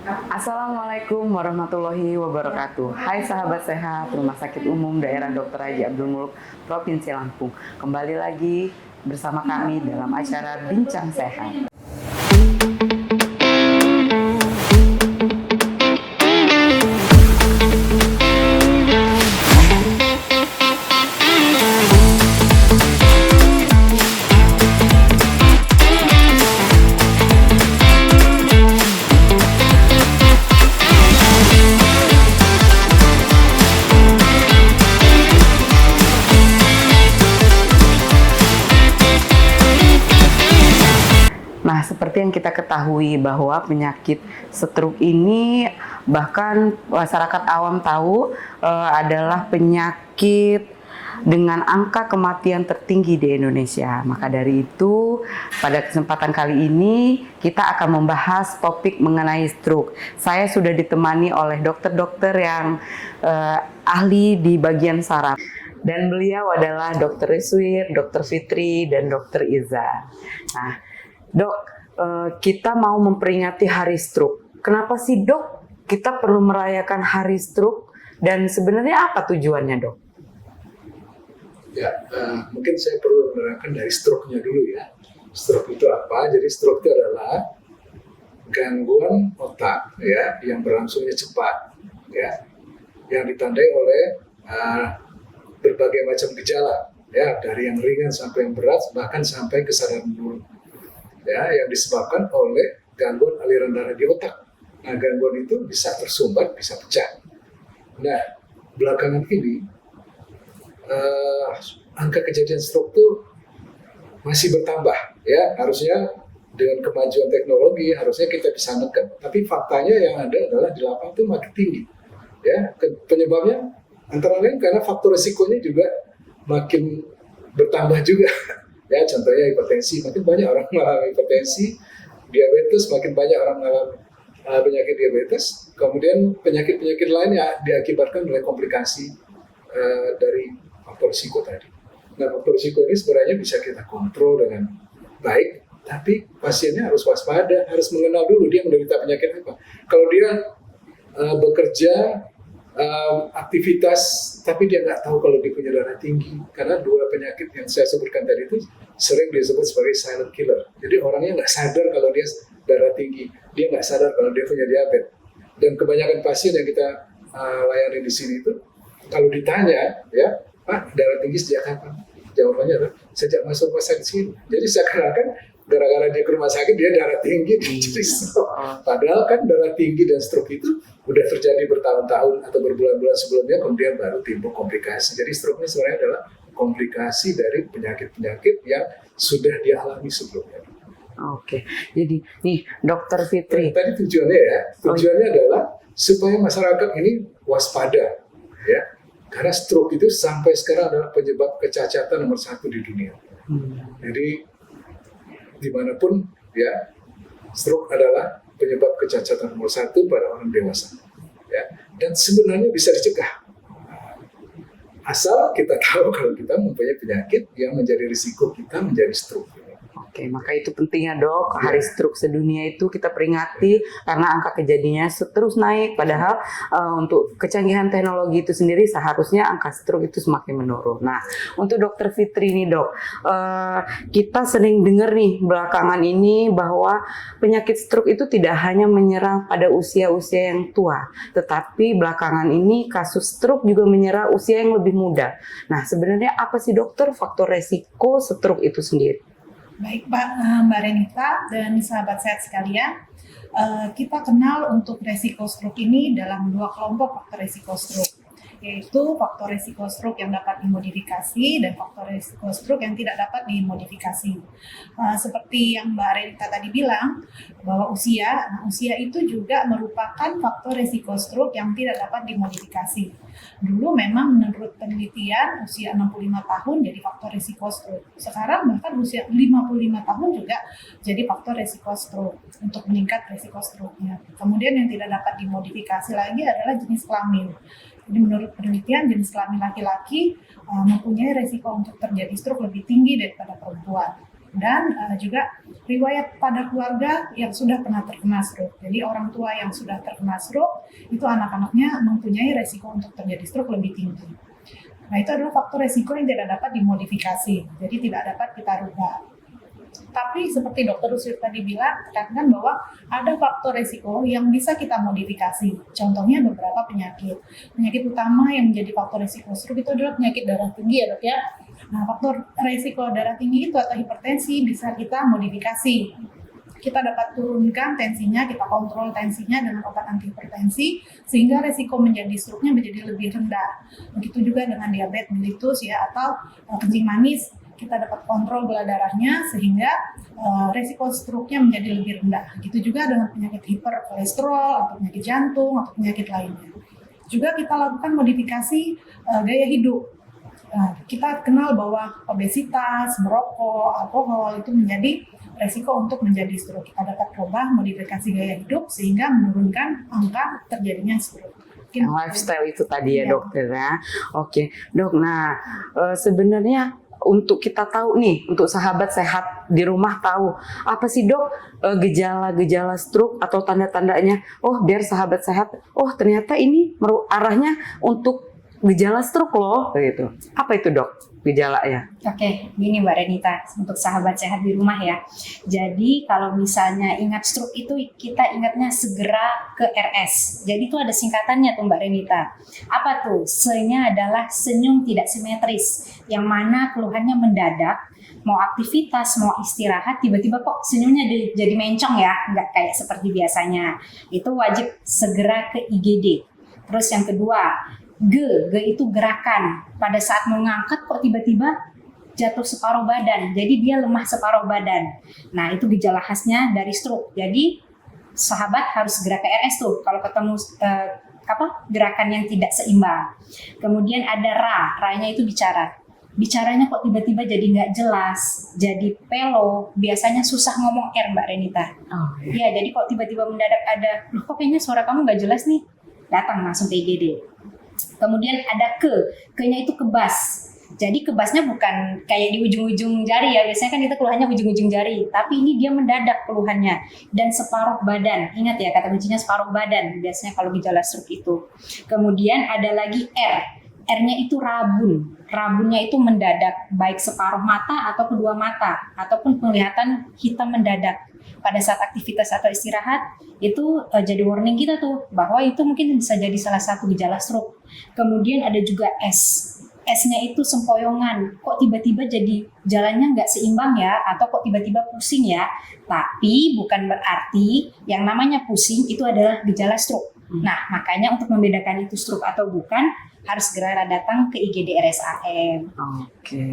Assalamualaikum warahmatullahi wabarakatuh. Hai sahabat sehat, Rumah Sakit Umum Daerah Dr. Haji Abdul Muluk, Provinsi Lampung. Kembali lagi bersama kami dalam acara Bincang Sehat. Nah, seperti yang kita ketahui bahwa penyakit stroke ini bahkan masyarakat awam tahu adalah penyakit dengan angka kematian tertinggi di Indonesia. Maka dari itu, pada kesempatan kali ini kita akan membahas topik mengenai stroke. Saya sudah ditemani oleh dokter-dokter yang ahli di bagian saraf. Dan beliau adalah Dr. Iswir, Dr. Fitri, dan Dr. Iza. Nah, Dok, kita mau memperingati Hari Stroke. Kenapa sih, Dok, kita perlu merayakan Hari Stroke? Dan sebenarnya apa tujuannya, Dok? Ya, mungkin saya perlu menerangkan dari stroke-nya dulu ya. Stroke itu apa? Jadi stroke itu adalah gangguan otak ya yang berlangsungnya cepat ya, yang ditandai oleh berbagai macam gejala ya, dari yang ringan sampai yang berat, bahkan sampai kesadaran penuh. Ya, yang disebabkan oleh gangguan aliran darah di otak. Nah, gangguan itu bisa tersumbat, bisa pecah. Nah, belakangan ini angka kejadian stroke itu masih bertambah. Ya, harusnya dengan kemajuan teknologi harusnya kita bisa menekan. Tapi faktanya yang ada adalah di lapangan itu makin tinggi. Ya, penyebabnya antara lain karena faktor risikonya juga makin bertambah juga. Ya, contohnya hipertensi, makin banyak orang mengalami hipertensi, diabetes, makin banyak orang mengalami penyakit diabetes, kemudian penyakit-penyakit lain yang diakibatkan oleh komplikasi dari faktor risiko tadi. Nah, faktor risiko ini sebenarnya bisa kita kontrol dengan baik, tapi pasiennya harus waspada, harus mengenal dulu dia menderita penyakit apa. Kalau dia bekerja, aktivitas, tapi dia nggak tahu kalau dia punya darah tinggi, karena dua penyakit yang saya sebutkan tadi itu sering disebut sebagai silent killer. Jadi orangnya nggak sadar kalau dia darah tinggi, dia nggak sadar kalau dia punya diabetes. Dan kebanyakan pasien yang kita layani di sini itu, kalau ditanya, ya Pak, darah tinggi sejak kapan? Jawabannya adalah sejak masuk rumah sakit sini. Jadi seakan-akan gara-gara dia ke rumah sakit dia darah tinggi, dia jadi stroke. Padahal kan darah tinggi dan stroke itu udah terjadi bertahun-tahun atau berbulan-bulan sebelumnya, kemudian baru timbul komplikasi. Jadi stroke ini sebenarnya adalah komplikasi dari penyakit-penyakit yang sudah dialami sebelumnya. Oke, jadi nih Dokter Fitri. Tadi tujuannya ya, tujuannya adalah supaya masyarakat ini waspada, ya, karena stroke itu sampai sekarang adalah penyebab kecacatan nomor 1 di dunia. Jadi dimanapun ya, stroke adalah penyebab kecacatan nomor 1 pada orang dewasa. Ya, dan sebenarnya bisa dicegah. Asal kita tahu kalau kita mempunyai penyakit yang menjadi risiko kita menjadi stroke. Oke, maka itu pentingnya, Dok. Hari Stroke sedunia itu kita peringati karena angka kejadiannya terus naik. Padahal untuk kecanggihan teknologi itu sendiri seharusnya angka stroke itu semakin menurun. Nah, untuk Dokter Fitri nih, Dok, kita sering dengar nih belakangan ini bahwa penyakit stroke itu tidak hanya menyerang pada usia-usia yang tua, tetapi belakangan ini kasus stroke juga menyerang usia yang lebih muda. Nah, sebenarnya apa sih, Dokter, faktor resiko stroke itu sendiri? Baik Mbak Renita dan sahabat sehat sekalian, kita kenal untuk resiko stroke ini dalam 2 kelompok faktor resiko stroke, yaitu faktor resiko stroke yang dapat dimodifikasi dan faktor resiko stroke yang tidak dapat dimodifikasi. Seperti yang Mbak Renita tadi bilang, bahwa usia itu juga merupakan faktor resiko stroke yang tidak dapat dimodifikasi. Dulu memang menurut penelitian usia 65 tahun jadi faktor risiko stroke. Sekarang bahkan usia 55 tahun juga jadi faktor risiko stroke untuk meningkat risiko stroke-nya. Kemudian yang tidak dapat dimodifikasi lagi adalah jenis kelamin. Jadi menurut penelitian jenis kelamin laki-laki mempunyai risiko untuk terjadi stroke lebih tinggi daripada perempuan. dan juga riwayat pada keluarga yang sudah pernah terkena stroke. Jadi orang tua yang sudah terkena stroke itu anak-anaknya mempunyai resiko untuk terjadi stroke lebih tinggi. Nah, itu adalah faktor resiko yang tidak dapat dimodifikasi, jadi tidak dapat kita rubah. Tapi seperti Dokter Rusir tadi bilang, tekankan bahwa ada faktor resiko yang bisa kita modifikasi. Contohnya beberapa penyakit. Penyakit utama yang menjadi faktor resiko stroke itu adalah penyakit darah tinggi ya dok ya. Nah, faktor resiko darah tinggi itu atau hipertensi bisa kita modifikasi. Kita dapat turunkan tensinya, kita kontrol tensinya dengan obat antihipertensi sehingga resiko menjadi stroke-nya menjadi lebih rendah. Begitu juga dengan diabetes mellitus ya atau kencing manis, kita dapat kontrol gula darahnya sehingga resiko stroke-nya menjadi lebih rendah. Begitu juga dengan penyakit hiperkolesterol atau penyakit jantung atau penyakit lainnya. Juga kita lakukan modifikasi gaya hidup. Kita kenal bahwa obesitas, merokok, alkohol itu menjadi resiko untuk menjadi stroke. Kita dapat coba modifikasi gaya hidup sehingga menurunkan angka terjadinya stroke. Lifestyle itu tadi ya dokter ya. Oke dok, nah sebenarnya untuk kita tahu nih, untuk sahabat sehat di rumah tahu apa sih dok gejala-gejala stroke atau tanda-tandanya. Oh biar sahabat sehat, oh ternyata ini arahnya untuk gejala stroke loh, gitu. Apa itu dok gejalanya? Oke, gini Mbak Renita, untuk sahabat sehat di rumah ya. Jadi kalau misalnya ingat stroke itu kita ingatnya segera ke RS. Jadi itu ada singkatannya tuh Mbak Renita. Apa tuh? Se-nya adalah senyum tidak simetris, yang mana keluhannya mendadak. Mau aktivitas, mau istirahat, tiba-tiba kok senyumnya jadi mencong ya, nggak kayak seperti biasanya. Itu wajib segera ke IGD. Terus yang kedua, G itu gerakan. Pada saat mau ngangkat kok tiba-tiba jatuh separuh badan. Jadi dia lemah separuh badan. Nah, itu gejala khasnya dari stroke. Jadi sahabat harus segera ke RS tuh kalau ketemu gerakan yang tidak seimbang. Kemudian ada ra-nya itu bicara. Bicaranya kok tiba-tiba jadi nggak jelas, jadi pelo, biasanya susah ngomong R Mbak Renita. Oh, ya, jadi kok tiba-tiba mendadak ada, kok kayaknya suara kamu nggak jelas nih, datang langsung ke IGD. Kemudian ada ke-nya itu kebas. Jadi kebasnya bukan kayak di ujung-ujung jari ya, biasanya kan kita keluhannya ujung-ujung jari, tapi ini dia mendadak keluhannya dan separuh badan. Ingat ya, kata kuncinya separuh badan biasanya kalau gejala stroke itu. Kemudian ada lagi R-nya itu rabun. Rabunnya itu mendadak, baik separuh mata atau kedua mata, ataupun penglihatan hitam mendadak. Pada saat aktivitas atau istirahat, itu jadi warning kita tuh, bahwa itu mungkin bisa jadi salah satu gejala stroke. Kemudian ada juga S-nya itu sempoyongan, kok tiba-tiba jadi jalannya nggak seimbang ya, atau kok tiba-tiba pusing ya. Tapi bukan berarti yang namanya pusing itu adalah gejala stroke. Nah, makanya untuk membedakan itu stroke atau bukan, harus segera datang ke IGD RSAM. Oke.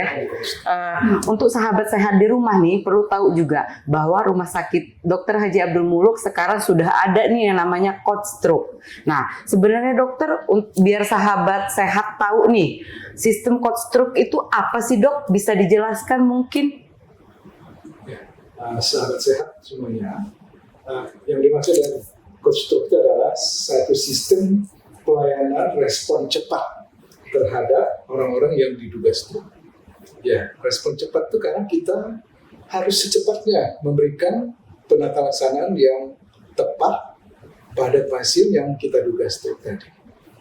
Untuk sahabat sehat di rumah nih, perlu tahu juga bahwa Rumah Sakit Dr. Haji Abdul Muluk sekarang sudah ada nih yang namanya coach stroke. Nah, sebenarnya dokter, biar sahabat sehat tahu nih, sistem coach stroke itu apa sih dok? Bisa dijelaskan mungkin? Ya, sahabat sehat semuanya, yang dimaksud dengan coach stroke itu adalah satu sistem pelayanan respon cepat terhadap orang-orang yang diduga stroke. Ya, respon cepat itu karena kita harus secepatnya memberikan penata laksanaan yang tepat pada pasien yang kita duga stroke tadi.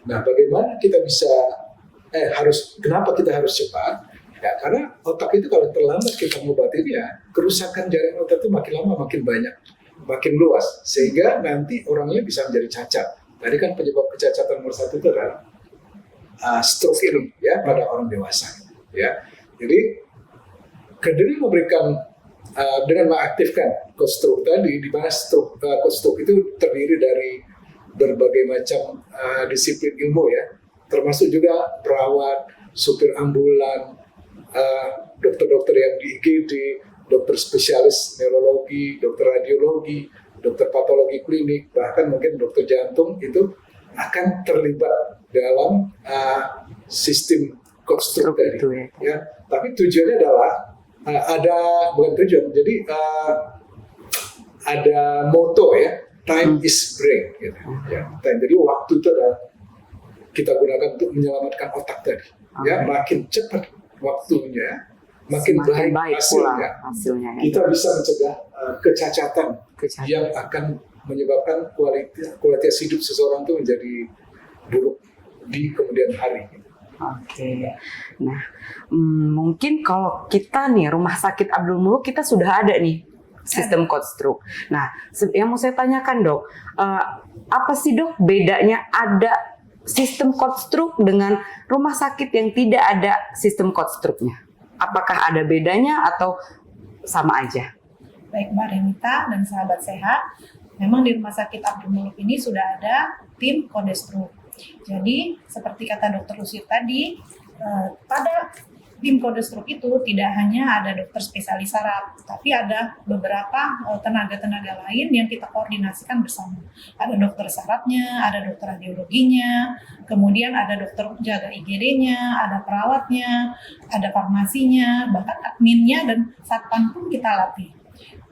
Nah, bagaimana kita bisa kenapa kita harus cepat? Ya, karena otak itu kalau terlambat kita mengobatinya, kerusakan jaringan otak itu makin lama makin banyak, makin luas, sehingga nanti orangnya bisa menjadi cacat. Tadi kan penyebab kecacatan nomor 1 itu adalah stroke ini ya pada orang dewasa. Ya, jadi dengan memberikan dengan mengaktifkan coach stroke tadi, di mana coach stroke itu terdiri dari berbagai macam disiplin ilmu ya, termasuk juga perawat, supir ambulan, dokter-dokter yang di IGD, dokter spesialis neurologi, dokter radiologi, dokter patologi klinik, bahkan mungkin dokter jantung itu akan terlibat dalam sistem coach stroke tadi. Ya. Tapi tujuannya adalah bukan tujuan, jadi ada moto ya, time is brain. Gitu. Ya. Jadi waktu itu adalah kita gunakan untuk menyelamatkan otak tadi. Ya, makin cepat waktunya, makin Semakin baik pula hasilnya. hasilnya. Ya. Kita bisa mencegah kecacatan Kecacatan. yang akan menyebabkan kualitas hidup seseorang itu menjadi buruk di kemudian hari. Oke. Nah, mungkin kalau kita nih Rumah Sakit Abdul Muluk kita sudah ada nih sistem code stroke. Nah, yang mau saya tanyakan dok, apa sih dok bedanya ada sistem code stroke dengan rumah sakit yang tidak ada sistem code stroke-nya? Apakah ada bedanya atau sama aja? Baik Mbak Renita dan sahabat sehat, memang di Rumah Sakit Abdul Muluk ini sudah ada tim kode stroke. Jadi seperti kata Dr. Lucy tadi, pada tim kode stroke itu tidak hanya ada dokter spesialis saraf, tapi ada beberapa tenaga-tenaga lain yang kita koordinasikan bersama. Ada dokter sarafnya, ada dokter radiologinya, kemudian ada dokter jaga IGD-nya, ada perawatnya, ada farmasinya, bahkan adminnya dan satpam pun kita latih.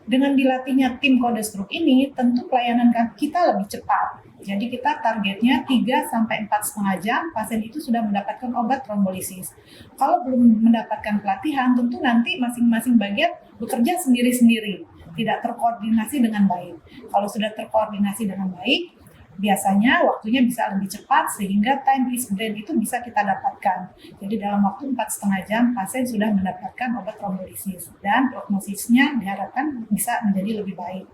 Dengan dilatihnya tim kode stroke ini, tentu pelayanan kita lebih cepat. Jadi kita targetnya 3-4,5 jam pasien itu sudah mendapatkan obat trombolisis. Kalau belum mendapatkan pelatihan, tentu nanti masing-masing bagian bekerja sendiri-sendiri, tidak terkoordinasi dengan baik. Kalau sudah terkoordinasi dengan baik, biasanya waktunya bisa lebih cepat sehingga time is brain itu bisa kita dapatkan. Jadi dalam waktu 4,5 jam pasien sudah mendapatkan obat trombolisis dan prognosisnya diharapkan bisa menjadi lebih baik.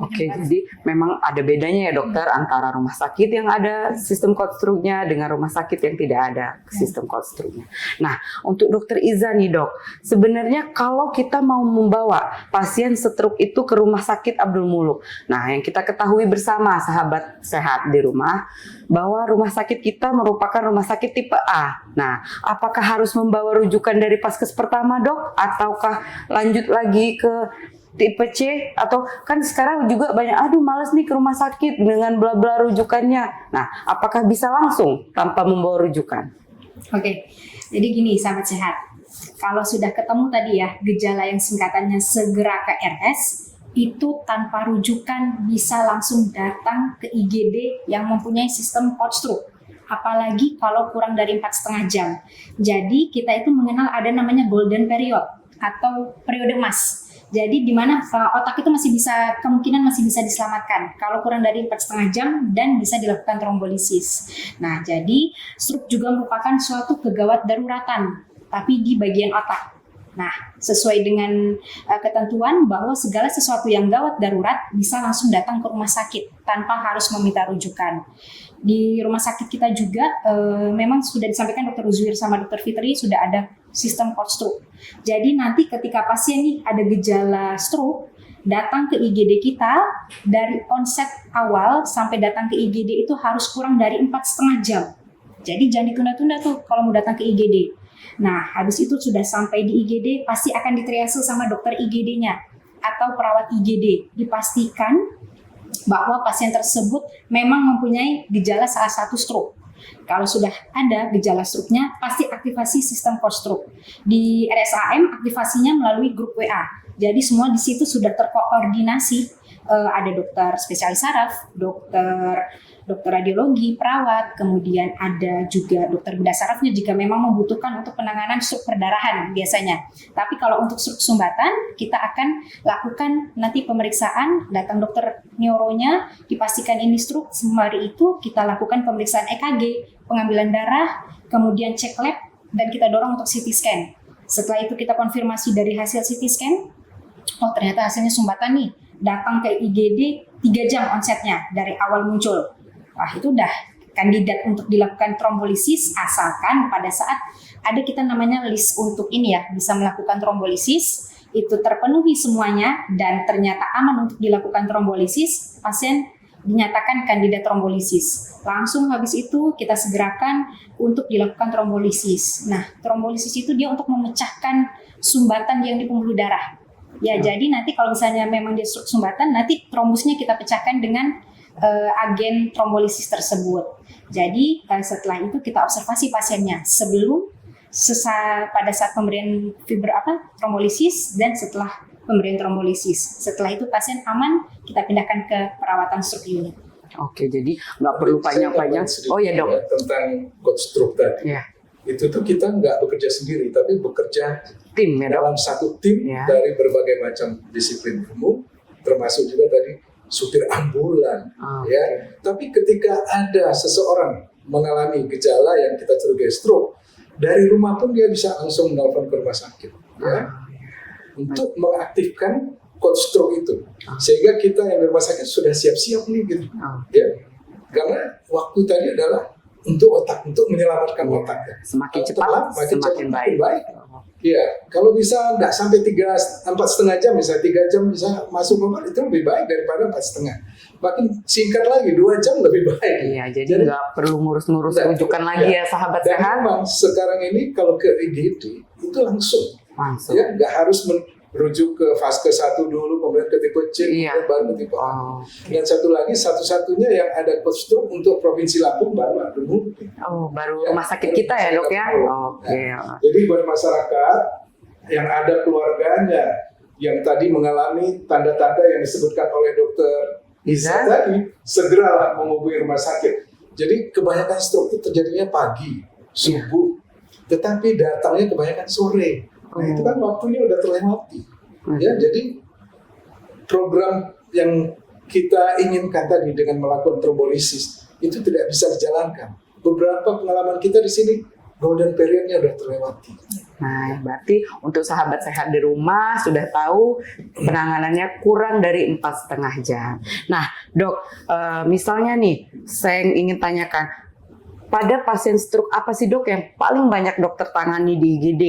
Oke, jadi memang ada bedanya ya dokter antara rumah sakit yang ada sistem code stroke-nya dengan rumah sakit yang tidak ada sistem code stroke-nya. Nah, untuk dokter Iza nih dok, sebenarnya kalau kita mau membawa pasien stroke itu ke rumah sakit Abdul Muluk, nah yang kita ketahui bersama sahabat sehat di rumah, bahwa rumah sakit kita merupakan rumah sakit tipe A. Nah, apakah harus membawa rujukan dari Paskes pertama dok, ataukah lanjut lagi ke tipe C, atau kan sekarang juga banyak males nih ke rumah sakit dengan bla bla rujukannya. Nah, apakah bisa langsung tanpa membawa rujukan? Oke, jadi gini sahabat sehat, kalau sudah ketemu tadi ya gejala yang singkatannya segera ke RS, itu tanpa rujukan bisa langsung datang ke IGD yang mempunyai sistem code stroke. Apalagi kalau kurang dari 4,5 jam. Jadi kita itu mengenal ada namanya golden period atau periode emas. Jadi di mana otak itu kemungkinan masih bisa diselamatkan kalau kurang dari 4,5 jam dan bisa dilakukan trombolisis. Nah, jadi stroke juga merupakan suatu kegawat daruratan, tapi di bagian otak. Nah, sesuai dengan ketentuan bahwa segala sesuatu yang gawat darurat bisa langsung datang ke rumah sakit tanpa harus meminta rujukan. Di rumah sakit kita juga memang sudah disampaikan Dr. Uzwir sama Dr. Fitri sudah ada sistem code stroke. Jadi nanti ketika pasien nih ada gejala stroke, datang ke IGD kita, dari onset awal sampai datang ke IGD itu harus kurang dari 4,5 jam. Jadi jangan ditunda-tunda tuh kalau mau datang ke IGD. Nah, habis itu sudah sampai di IGD, pasti akan ditriase sama dokter IGD-nya atau perawat IGD. Dipastikan bahwa pasien tersebut memang mempunyai gejala salah satu stroke. Kalau sudah ada gejala stroke-nya, pasti aktivasi sistem code stroke. Di RSAM aktivasinya melalui grup WA. Jadi semua di situ sudah terkoordinasi. Ada dokter spesialis saraf, dokter radiologi, perawat, kemudian ada juga dokter bedah sarafnya jika memang membutuhkan untuk penanganan stroke perdarahan biasanya. Tapi kalau untuk stroke sumbatan, kita akan lakukan nanti pemeriksaan, datang dokter neuronya, dipastikan ini stroke, sembari itu kita lakukan pemeriksaan EKG, pengambilan darah, kemudian cek lab, dan kita dorong untuk CT scan. Setelah itu kita konfirmasi dari hasil CT scan, oh ternyata hasilnya sumbatan nih, datang ke IGD 3 jam onsetnya dari awal muncul. Wah, itu udah kandidat untuk dilakukan trombolisis, asalkan pada saat ada kita namanya list untuk ini ya, bisa melakukan trombolisis, itu terpenuhi semuanya dan ternyata aman untuk dilakukan trombolisis, pasien dinyatakan kandidat trombolisis. Langsung habis itu kita segerakan untuk dilakukan trombolisis. Nah, trombolisis itu dia untuk memecahkan sumbatan yang di pembuluh darah. Ya, jadi nanti kalau misalnya memang dia stroke sumbatan, nanti trombusnya kita pecahkan dengan agen trombolisis tersebut. Jadi setelah itu kita observasi pasiennya sebelum, pada saat pemberian trombolisis dan setelah pemberian trombolisis. Setelah itu pasien aman, kita pindahkan ke perawatan stroke unit. Oke, jadi nggak perlu panjang-panjang. Oh ya dok. Tentang code stroke tadi. Ya. Itu tuh kita nggak bekerja sendiri, tapi bekerja tim ya dok? dalam satu tim Ya. dari berbagai macam disiplin ilmu, termasuk juga tadi supir ambulan. Oke. Ya, tapi ketika ada seseorang mengalami gejala yang kita curigai stroke, dari rumah pun dia bisa langsung menelpon ke rumah sakit, ya, untuk mengaktifkan code stroke itu, sehingga kita yang di rumah sakit sudah siap-siap nih, gitu, ya, karena waktu tadi adalah untuk otak, untuk menyelamatkan otak. Ya. Semakin Kalau cepat, telat, makin semakin cepat, baik. makin baik. Iya, kalau bisa nggak sampai 4,5 jam, misalnya 3 jam bisa masuk rumah, itu lebih baik daripada 4,5. Makin singkat lagi, 2 jam lebih baik. Iya, jadi nggak perlu ngurus-ngurus Nggak, rujukan lagi ya sahabat Dan sehat. memang sekarang ini kalau ke IGD itu langsung, Langsung. ya, nggak harus merujuk ke fase 1 dulu, kemudian ke tipe C, Iya. kemudian baru ke tipe A. Oh, Dan satu lagi, satu-satunya yang ada code stroke untuk Provinsi Lampung baru ada Mulut. baru Ya, rumah sakit baru kita ya dok ya. Mulut. Oke. Jadi buat masyarakat yang ada keluarganya yang tadi mengalami tanda-tanda yang disebutkan oleh dokter Iza Iza? tadi, segeralah menghubungi rumah sakit. Jadi kebanyakan stroke itu terjadinya pagi, subuh, tetapi datangnya kebanyakan sore. Nah itu kan waktunya udah terlewati. Ya, jadi program yang kita inginkan tadi dengan melakukan trombolisis itu tidak bisa dijalankan. Beberapa pengalaman kita di sini golden periodnya udah terlewati. Nah, berarti untuk sahabat sehat di rumah sudah tahu penanganannya kurang dari 4,5 jam. Nah, dok, misalnya nih, saya ingin tanyakan, pada pasien stroke apa sih dok yang paling banyak dokter tangani di IGD?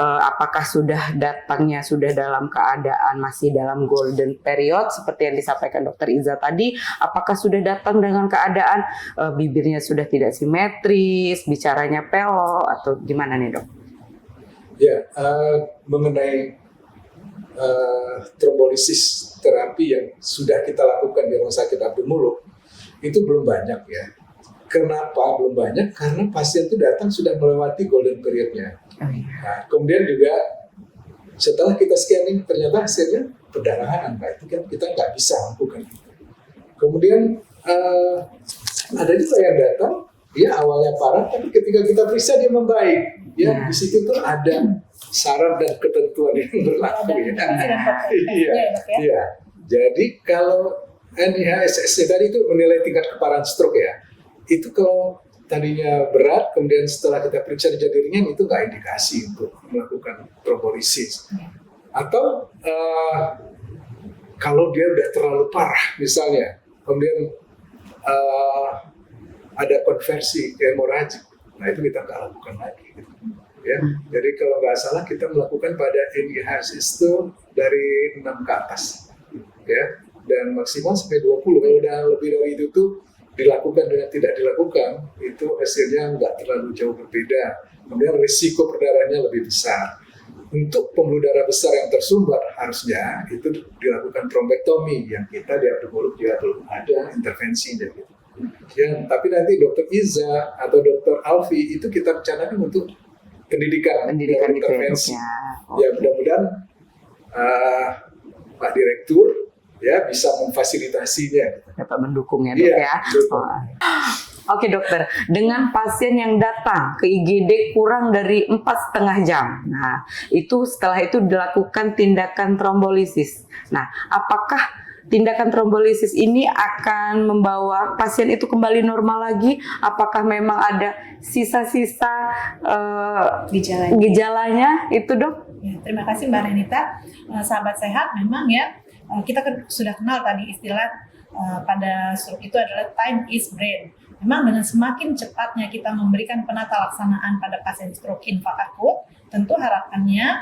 Apakah sudah datangnya sudah dalam keadaan masih dalam golden period seperti yang disampaikan dokter Iza tadi? Apakah sudah datang dengan keadaan bibirnya sudah tidak simetris, bicaranya pelo atau gimana nih dok? Ya, mengenai trombolisis terapi yang sudah kita lakukan di Rumah Sakit Abdul Muluk itu belum banyak ya. Kenapa belum banyak? Karena pasien itu datang sudah melewati golden periodnya. Nah, kemudian juga setelah kita scanning ternyata hasilnya perdarahan, nah itu kan kita nggak bisa lakukan. Kemudian ada juga yang datang, dia awalnya parah, tapi ketika kita periksa dia membaik. Ya, di situ tuh ada syarat dan ketentuan yang berlaku ya. Iya. Jadi kalau NIHSS tadi itu menilai tingkat keparahan stroke ya. Itu kalau tadinya berat, kemudian setelah kita periksa jadi ringan, itu nggak indikasi untuk melakukan trombolisis. Atau kalau dia udah terlalu parah misalnya, kemudian ada konversi ke hemoragik, nah itu kita nggak lakukan lagi. Ya, jadi kalau nggak salah kita melakukan pada NIHSS itu dari 6 ke atas, ya, dan maksimal sampai 20. Kalau udah lebih dari itu tuh dilakukan dengan tidak dilakukan, itu hasilnya nggak terlalu jauh berbeda. Kemudian risiko perdarahannya lebih besar. Untuk pembuluh darah besar yang tersumbat harusnya itu dilakukan trombektomi, yang kita di Abdul Muluk juga belum ada intervensinya gitu. Ya, tapi nanti dokter Iza atau dokter Alfi itu kita rencanakan untuk pendidikan intervensi. Ya, mudah-mudahan Pak Direktur ya bisa memfasilitasinya, dapat mendukungnya dok ya. Oke dokter, dengan pasien yang datang ke IGD kurang dari 4,5 jam, nah itu setelah itu dilakukan tindakan trombolisis. Nah, apakah tindakan trombolisis ini akan membawa pasien itu kembali normal lagi? Apakah memang ada sisa-sisa gejalanya itu dok? Ya, terima kasih Mbak Renita. Sahabat sehat, memang ya kita sudah kenal tadi istilah pada stroke itu adalah time is brain. Memang dengan semakin cepatnya kita memberikan penata laksanaan pada pasien stroke infak akut, tentu harapannya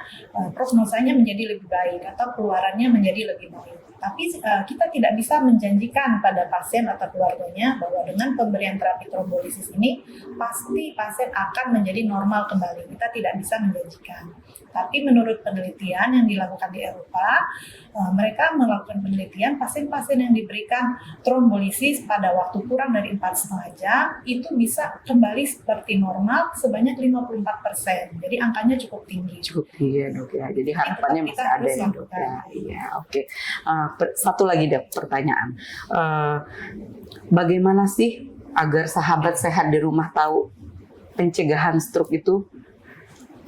prognosanya menjadi lebih baik atau keluarannya menjadi lebih baik. Tapi kita tidak bisa menjanjikan pada pasien atau keluarganya bahwa dengan pemberian terapi trombolisis ini pasti pasien akan menjadi normal kembali. Kita tidak bisa menjanjikan. Tapi menurut penelitian yang dilakukan di Eropa, mereka melakukan penelitian pasien-pasien yang diberikan trombolisis pada waktu kurang dari 4,5 jam itu bisa kembali seperti normal sebanyak 54%. Jadi angkanya cukup tinggi. Cukup tinggi ya dok ya. Jadi harapannya Kita masih ada harus ya dok ya. Iya, oke. Satu lagi dok pertanyaan. Bagaimana sih agar sahabat sehat di rumah tahu pencegahan stroke itu?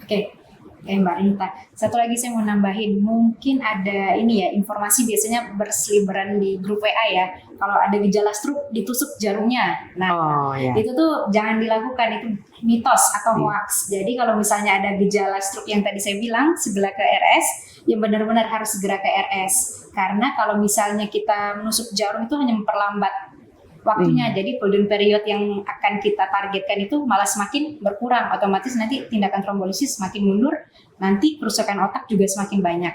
Oke. Mbak Rinta. Satu lagi saya mau nambahin, mungkin ada ini ya, informasi biasanya berseliweran di grup WA ya. Kalau ada gejala stroke ditusuk jarumnya. Nah, Oh ya. itu tuh jangan dilakukan, itu mitos atau hoax. Jadi kalau misalnya ada gejala stroke yang tadi saya bilang, segera ke RS, yang benar-benar harus segera ke RS. Karena kalau misalnya kita menusuk jarum itu hanya memperlambat waktunya, jadi golden period yang akan kita targetkan itu malah semakin berkurang, otomatis nanti tindakan trombolisis semakin mundur, nanti kerusakan otak juga semakin banyak.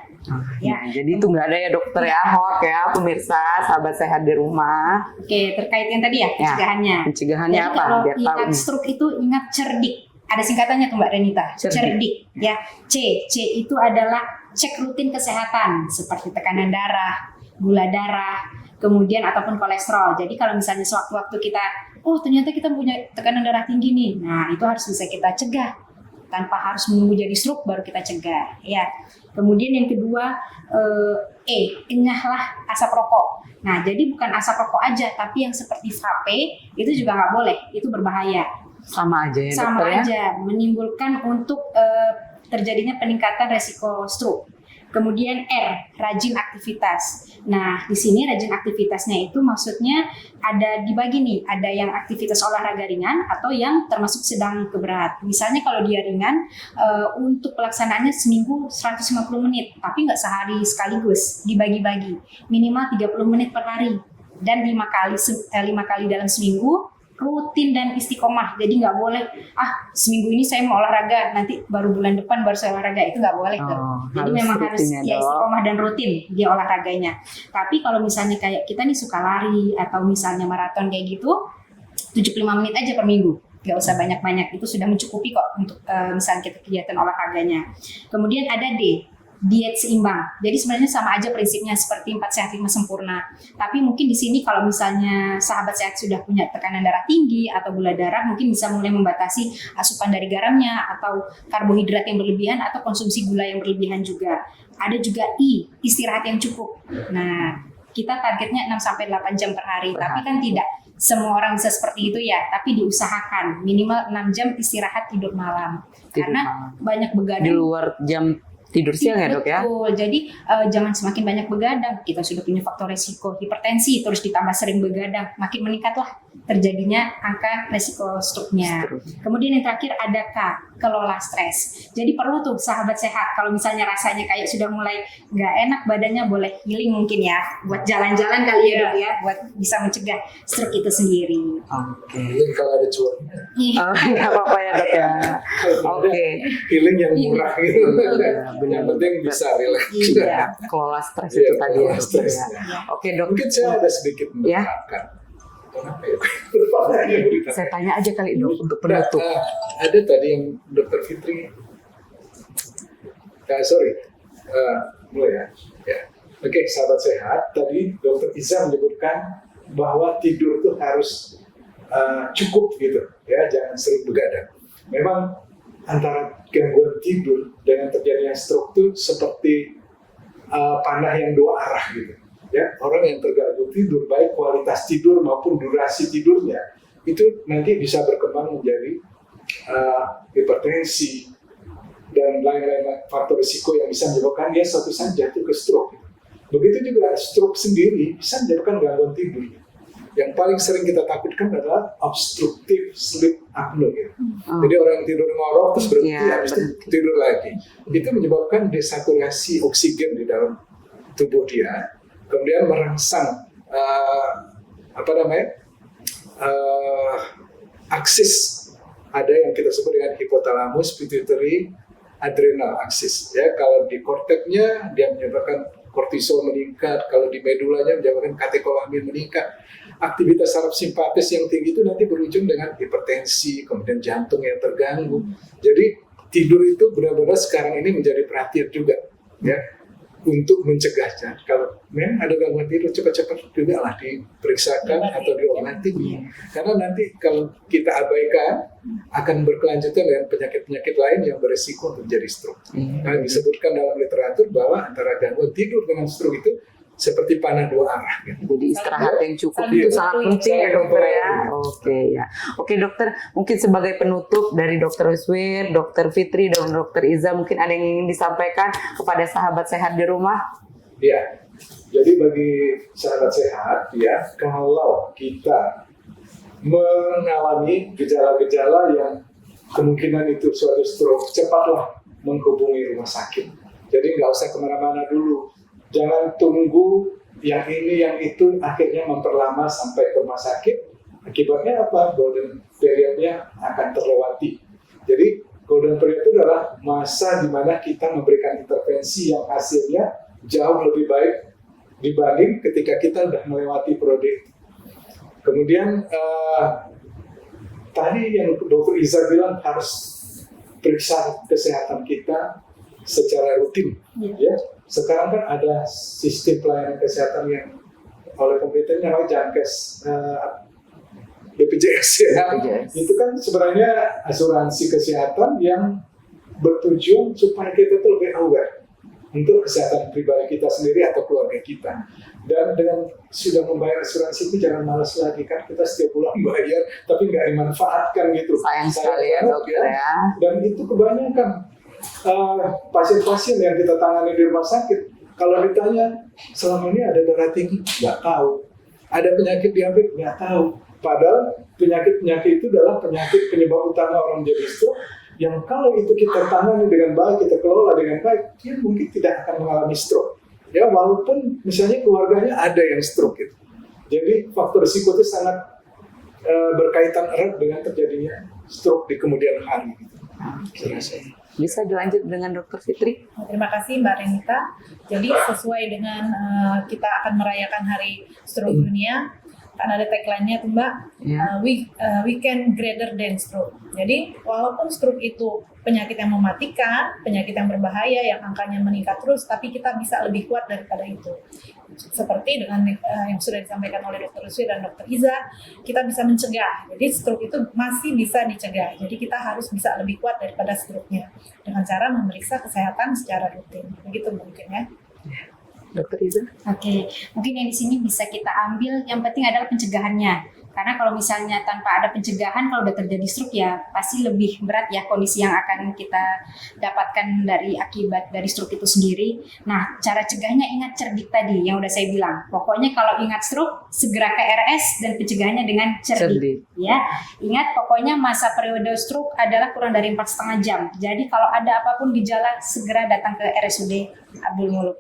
Ya, jadi itu nggak ada ya dokter ya, hoax ya pemirsa, sahabat sehat di rumah. Oke, terkait yang tadi ya, pencegahannya. Pencegahannya Jadi apa? kalau Biar tahu. ingat stroke itu ingat cerdik. Ada singkatannya tuh Mbak Renita, Cerdik. Ya, C itu adalah cek rutin kesehatan seperti tekanan darah, gula darah, kemudian ataupun kolesterol. Jadi kalau misalnya sewaktu-waktu kita, oh ternyata kita punya tekanan darah tinggi nih, nah itu harus bisa kita cegah tanpa harus menunggu jadi stroke baru kita cegah. Ya. Kemudian yang kedua, kenyahlah asap rokok. Nah jadi bukan asap rokok aja, tapi yang seperti vape itu juga nggak boleh, itu berbahaya. Sama aja ya Sama dokter ya. aja, menimbulkan untuk terjadinya peningkatan resiko stroke. Kemudian R, rajin aktivitas. Nah, di sini rajin aktivitasnya itu maksudnya ada dibagi nih, ada yang aktivitas olahraga ringan atau yang termasuk sedang ke berat. Misalnya kalau dia ringan, untuk pelaksanaannya seminggu 150 menit, tapi nggak sehari sekaligus, dibagi-bagi. Minimal 30 menit per hari. Dan 5 kali dalam seminggu, rutin dan istiqomah. Jadi nggak boleh, seminggu ini saya mau olahraga, nanti baru bulan depan baru saya olahraga, itu nggak boleh tuh. Jadi harus memang rutin harus ya, Dok. istiqomah dan rutin dia olahraganya. Tapi kalau misalnya kayak kita nih suka lari atau misalnya maraton kayak gitu, 75 menit aja per minggu. Nggak usah banyak-banyak, itu sudah mencukupi kok untuk misalnya kita kegiatan olahraganya. Kemudian ada D, diet seimbang. Jadi sebenarnya sama aja prinsipnya seperti 4 sehat 5 sempurna. Tapi mungkin di sini kalau misalnya sahabat sehat sudah punya tekanan darah tinggi atau gula darah, mungkin bisa mulai membatasi asupan dari garamnya atau karbohidrat yang berlebihan atau konsumsi gula yang berlebihan juga. Ada juga I, istirahat yang cukup. Nah, kita targetnya 6 sampai 8 jam per hari, tapi kan tidak semua orang bisa seperti itu ya, tapi diusahakan minimal 6 jam istirahat tidur malam. Tidur Karena malam. banyak begadang Di luar jam tidur siang ya dok ya? Betul, jadi jangan semakin banyak begadang. Kita sudah punya faktor resiko hipertensi, terus ditambah sering begadang, makin meningkatlah terjadinya angka resiko stroke-nya. Kemudian yang terakhir ada K, kelola stres. Jadi perlu tuh sahabat sehat, kalau misalnya rasanya kayak sudah mulai nggak enak badannya, boleh healing mungkin ya, buat jalan-jalan kali ya dok ya, buat bisa mencegah stroke itu sendiri. Oke. Healing kalau ada cuannya. Oh, nggak apa-apa ya dok ya. Oke. Healing yang murah gitu. Benar. Yang penting bisa relax. Iya. Kelola stres Iya, itu tadi ya. kelola stres. Ya. Oke dok. Mungkin saya ada sedikit Ya. menambahkan. Kenapa ya? Lupa lagi. Saya tanya aja kali dok untuk penutup. Nah, ada tadi yang Dr. Fitri. Mulai ya. Ya. Oke, sahabat sehat. Tadi Dr. Iza menyebutkan bahwa tidur itu harus cukup gitu, ya, jangan sering begadang. Memang antara gangguan tidur dengan terjadinya stroke itu seperti panah yang dua arah gitu. Ya, orang yang terganggu tidur, baik kualitas tidur maupun durasi tidurnya, itu nanti bisa berkembang menjadi hipertensi dan lain-lain faktor risiko yang bisa menyebabkan dia suatu saat jatuh ke stroke. Begitu juga stroke sendiri bisa menyebabkan gangguan tidur. Yang paling sering kita takutkan adalah obstructive sleep apnea. Gitu. Jadi orang tidur ngorok terus berhenti, habis itu tidur lagi. Itu menyebabkan desaturasi oksigen di dalam tubuh dia. Kemudian merangsang aksis, ada yang kita sebut dengan hipotalamus pituitary adrenal axis. Ya, kalau di korteknya dia menyebabkan kortisol meningkat, kalau di medulanya menyebabkan katekolamin meningkat. Aktivitas saraf simpatis yang tinggi itu nanti berujung dengan hipertensi, kemudian jantung yang terganggu. Jadi tidur itu benar-benar sekarang ini menjadi perhatian juga, ya. Untuk mencegahnya, kalau memang ada gangguan tidur, cepat-cepat juga lah diperiksakan atau diobati. Karena nanti kalau kita abaikan, akan berkelanjutan dengan penyakit-penyakit lain yang beresiko untuk menjadi stroke. Nah, disebutkan dalam literatur bahwa antara gangguan tidur dengan stroke itu seperti panah dua arah. Gitu. Jadi istirahat yang cukup saling itu bantu sangat ya. penting ya Saling dokter ya. bantu. Oke ya. Oke dokter, mungkin sebagai penutup dari Dokter Wiswir, Dokter Fitri, dan Dokter Iza, mungkin ada yang ingin disampaikan kepada sahabat sehat di rumah? Ya, jadi bagi sahabat sehat ya, kalau kita mengalami gejala-gejala yang kemungkinan itu suatu stroke, cepatlah menghubungi rumah sakit. Jadi nggak usah kemana-mana dulu. Jangan tunggu yang ini, yang itu, akhirnya memperlama sampai ke rumah sakit. Akibatnya apa? Golden period-nya akan terlewati. Jadi golden period itu adalah masa di mana kita memberikan intervensi yang hasilnya jauh lebih baik dibanding ketika kita sudah melewati periode. Kemudian tadi yang Dr. Iza bilang harus periksa kesehatan kita secara rutin. Ya. Sekarang kan ada sistem pelayanan kesehatan yang oleh pemerintah namanya Jankes, BPJS ya. BPJS. Itu kan sebenarnya asuransi kesehatan yang bertujuan supaya kita itu lebih aware untuk kesehatan pribadi kita sendiri atau keluarga kita. Dan dengan sudah membayar asuransi itu jangan malas lagi, kan kita setiap bulan bayar tapi nggak dimanfaatkan gitu. Sayang sekali ya banget, dokter ya. Dan itu kebanyakan pasien-pasien yang kita tangani di rumah sakit, kalau ditanya selama ini ada darah tinggi, nggak tahu. Ada penyakit diabetes, nggak tahu. Padahal penyakit-penyakit itu adalah penyakit penyebab utama orang jadi stroke, yang kalau itu kita tangani dengan baik, kita kelola dengan baik, dia mungkin tidak akan mengalami stroke. Ya, walaupun misalnya keluarganya ada yang stroke gitu. Jadi faktor risiko itu sangat berkaitan erat dengan terjadinya stroke di kemudian hari. Gitu. Bisa dilanjut dengan Dokter Fitri? Terima kasih Mbak Renita. Jadi sesuai dengan kita akan merayakan Hari Stroke Dunia, kan ada tagline-nya tuh Mbak, Ya. we can greater than stroke. Jadi walaupun stroke itu penyakit yang mematikan, penyakit yang berbahaya, yang angkanya meningkat terus, tapi kita bisa lebih kuat daripada itu. Seperti dengan yang sudah disampaikan oleh Dr. Wiswir dan Dr. Iza, kita bisa mencegah. Jadi stroke itu masih bisa dicegah. Jadi kita harus bisa lebih kuat daripada stroke-nya dengan cara memeriksa kesehatan secara rutin. Begitu mungkin ya. Dokter Iza? Oke, mungkin yang di sini bisa kita ambil, yang penting adalah pencegahannya. Karena kalau misalnya tanpa ada pencegahan, kalau udah terjadi stroke ya pasti lebih berat ya kondisi yang akan kita dapatkan dari akibat dari stroke itu sendiri. Nah, cara cegahnya ingat cerdik tadi yang udah saya bilang. Pokoknya kalau ingat stroke, segera ke RS dan pencegahannya dengan cerdik. Ya, ingat pokoknya masa periode stroke adalah kurang dari 4,5 jam. Jadi kalau ada apapun gejala, segera datang ke RSUD Abdul Muluk.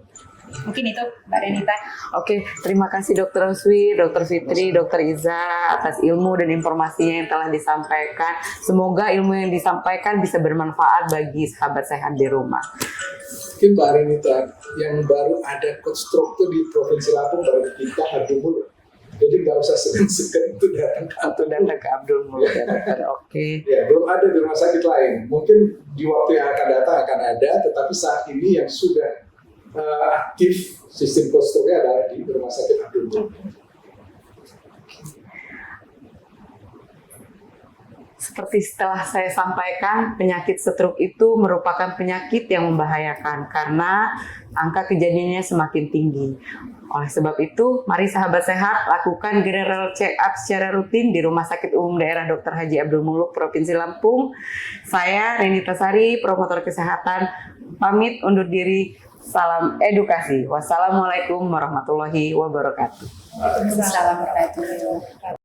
Mungkin itu Mbak Renita. Oke, terima kasih Dokter Wiswir, Dokter Fitri, Dokter Iza atas ilmu dan informasinya yang telah disampaikan. Semoga ilmu yang disampaikan bisa bermanfaat bagi sahabat sehat di rumah. Mungkin Mbak Renita, yang baru ada coach stroke itu di Provinsi Lampung baru kita Abdul Muluk. Jadi nggak usah segan-segan itu datang ke Atau datang ke Abdul Muluk ya dokter. Oke. Ya, belum ada di rumah sakit lain. Mungkin di waktu yang akan datang akan ada, tetapi saat ini yang sudah aktif sistem coach stroke-nya adalah di rumah sakit Abdul Muluk. Seperti setelah saya sampaikan, penyakit stroke itu merupakan penyakit yang membahayakan karena angka kejadiannya semakin tinggi. Oleh sebab itu, mari sahabat sehat lakukan general check up secara rutin di Rumah Sakit Umum Daerah Dr. Haji Abdul Muluk, Provinsi Lampung. Saya Renita Sari, promotor kesehatan, pamit undur diri. Salam edukasi. Wassalamualaikum warahmatullahi wabarakatuh. Waalaikumsalam warahmatullahi wabarakatuh.